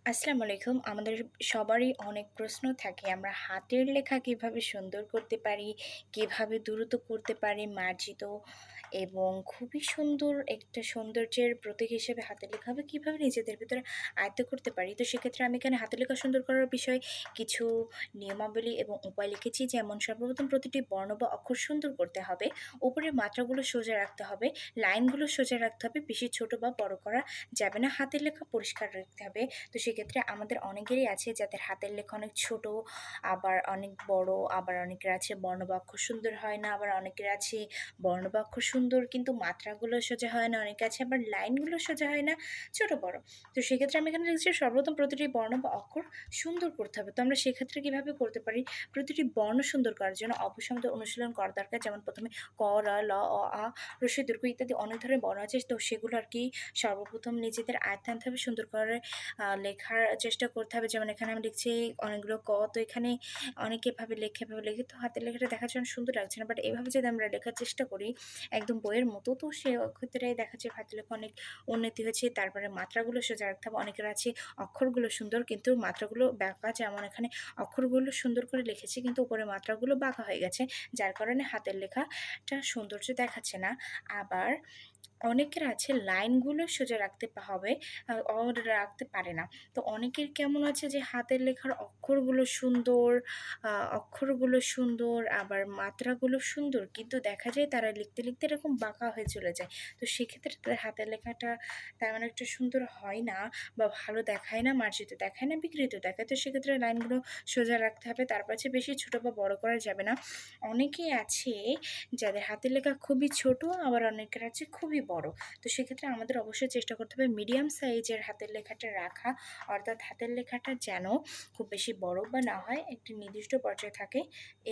আসসালামু আলাইকুম। আমাদের সবারই অনেক প্রশ্ন থাকে। আমরা হাতের লেখা কিভাবে সুন্দর করতে পারি, কিভাবে দ্রুত করতে পারি, মার্জিত এবং খুবই সুন্দর একটা সৌন্দর্যের প্রতীক হিসেবে হাতের লেখা হবে কিভাবে নিজেদের ভিতরে আয়ত্ত করতে পারি। তো সেক্ষেত্রে আমি এখানে হাতের লেখা সুন্দর করার বিষয়ে কিছু নিয়মাবলী এবং উপায় লিখেছি। যেমন সর্বপ্রথম প্রতিটি বর্ণ বা অক্ষর সুন্দর করতে হবে। উপরের মাত্রাগুলো সোজা রাখতে হবে, লাইনগুলো সোজা রাখতে হবে, বেশি ছোট বা বড় করা যাবে না। হাতের লেখা পরিষ্কার রাখতে হবে। তো সেক্ষেত্রে আমাদের অনেকেরই আছে যাদের হাতের লেখা অনেক ছোট, আবার অনেক বড়, আবার অনেকের আছে বর্ণ বা অক্ষর সুন্দর হয় না, আবার অনেকের আছে বর্ণ বা অক্ষর সুন্দর কিন্তু মাত্রাগুলো সোজা হয় না, অনেকে আছে আবার লাইনগুলো সোজা হয় না, ছোট বড়। তো সেক্ষেত্রে আমি এখানে লিখছি সর্বপ্রথম প্রতিটি বর্ণ বা অক্ষর সুন্দর করতে হবে। তো আমরা সেক্ষেত্রে কিভাবে করতে পারি? প্রতিটি বর্ণ সুন্দর করার জন্য অবশ্যই আমাদের অনুশীলন করা দরকার। যেমন প্রথমে ক, র, ল, অ, আ, হ্রস্ব, দীর্ঘ ইত্যাদি অনেক ধরনের বর্ণ আছে। তো সেগুলো আর কি সর্বপ্রথম নিজেদের আয়ত্তে আনতে হবে, সুন্দর করে লেখার চেষ্টা করতে হবে। যেমন এখানে আমি লিখছি অনেকগুলো ক, তো এখানে অনেকে এভাবে লেখে, এভাবে লেখে, তো হাতের লেখাটা দেখার জন্য সুন্দর লাগছে না। বাট এভাবে যদি আমরা লেখার চেষ্টা করি একদম বইয়ের মতো, তো সেক্ষেত্রে দেখা যায় হাতের লেখা অনেক উন্নতি হয়েছে। তারপরে মাত্রাগুলো সোজা রাখতে হবে। অনেকের আছে অক্ষরগুলো সুন্দর কিন্তু মাত্রাগুলো বাঁকা, যেমন এখানে অক্ষরগুলো সুন্দর করে লিখেছি কিন্তু উপরে মাত্রাগুলো বাঁকা হয়ে গেছে, যার কারণে হাতের লেখাটা সৌন্দর্য দেখাচ্ছে না। আবার অনেকের আছে লাইনগুলো সোজা রাখতে হবে, রাখতে পারে না। তো অনেকের কেমন আছে যে হাতের লেখার অক্ষরগুলো সুন্দর, আবার মাত্রাগুলো সুন্দর, কিন্তু দেখা যায় তারা লিখতে, লিখতে এরকম বাঁকা হয়ে চলে যায়। তো সেক্ষেত্রে তাদের হাতের লেখাটা তেমন একটা সুন্দর হয় না বা ভালো দেখায় না, মার্জিত দেখায় না, বিকৃত দেখায়। তো সেক্ষেত্রে লাইনগুলো সোজা রাখতে হবে। তারপর হচ্ছে বেশি ছোট বা বড় করা যাবে না। অনেকেই আছে যাদের হাতের লেখা খুবই ছোট, আবার অনেকের আছে খুবই বড়। তো সেক্ষেত্রে আমাদের অবশ্যই চেষ্টা করতে হবে মিডিয়াম সাইজের হাতের লেখাটা রাখা, অর্থাৎ হাতের লেখাটা যেন খুব বেশি বড় বা না হয়, একটি নির্দিষ্ট পর্যায়ে থাকে।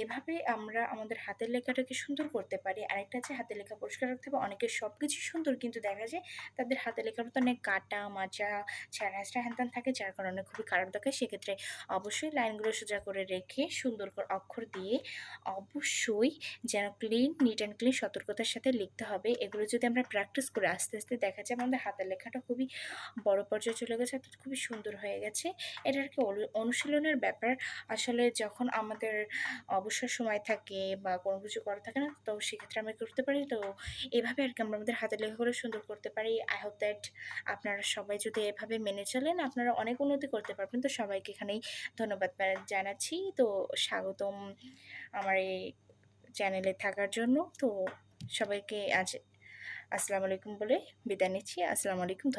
এভাবে আমরা আমাদের হাতের লেখাটাকে সুন্দর করতে পারি। আরেকটা আছে হাতের লেখা পরিষ্কার রাখতে হবে। অনেকের সব কিছুই সুন্দর কিন্তু দেখা যায় তাদের হাতের লেখার মধ্যে অনেক কাটা, মাজা, ছেঁড়া হ্যান-ত্যান থাকে, যার কারণে খুবই খারাপ দেখায়। সেক্ষেত্রে অবশ্যই লাইনগুলো সোজা করে রেখে সুন্দর করে অক্ষর দিয়ে অবশ্যই যেন নিট অ্যান্ড ক্লিন সতর্কতার সাথে লিখতে হবে। এগুলো যদি আমরা প্র্যাকটিস করি আস্তে, আস্তে দেখা যায় আমাদের হাতের লেখাটা খুবই বড় পর্যায়ে চলে গেছে, অর্থাৎ খুবই সুন্দর হয়ে গেছে। এটা আরকি অনুশীলনের ব্যাপার। আসলে যখন আমাদের অবসর সময় থাকে বা কোনো কিছু করা থাকে না, তো সেক্ষেত্রে আমরা করতে পারি। তো এভাবে আরকি আমরা আমাদের হাতের লেখাগুলো সুন্দর করতে পারি। I hope that আপনারা সবাই যদি এভাবে মেনে চলেন, আপনারা অনেক উন্নতি করতে পারবেন। তো সবাইকে এখানেই ধন্যবাদ জানাচ্ছি। তো স্বাগতম আমার এই চ্যানেলে থাকার জন্য। তো সবাইকে আজ আসসালামু আলাইকুম বলে বিদায় নিচ্ছি। আসসালামু আলাইকুম।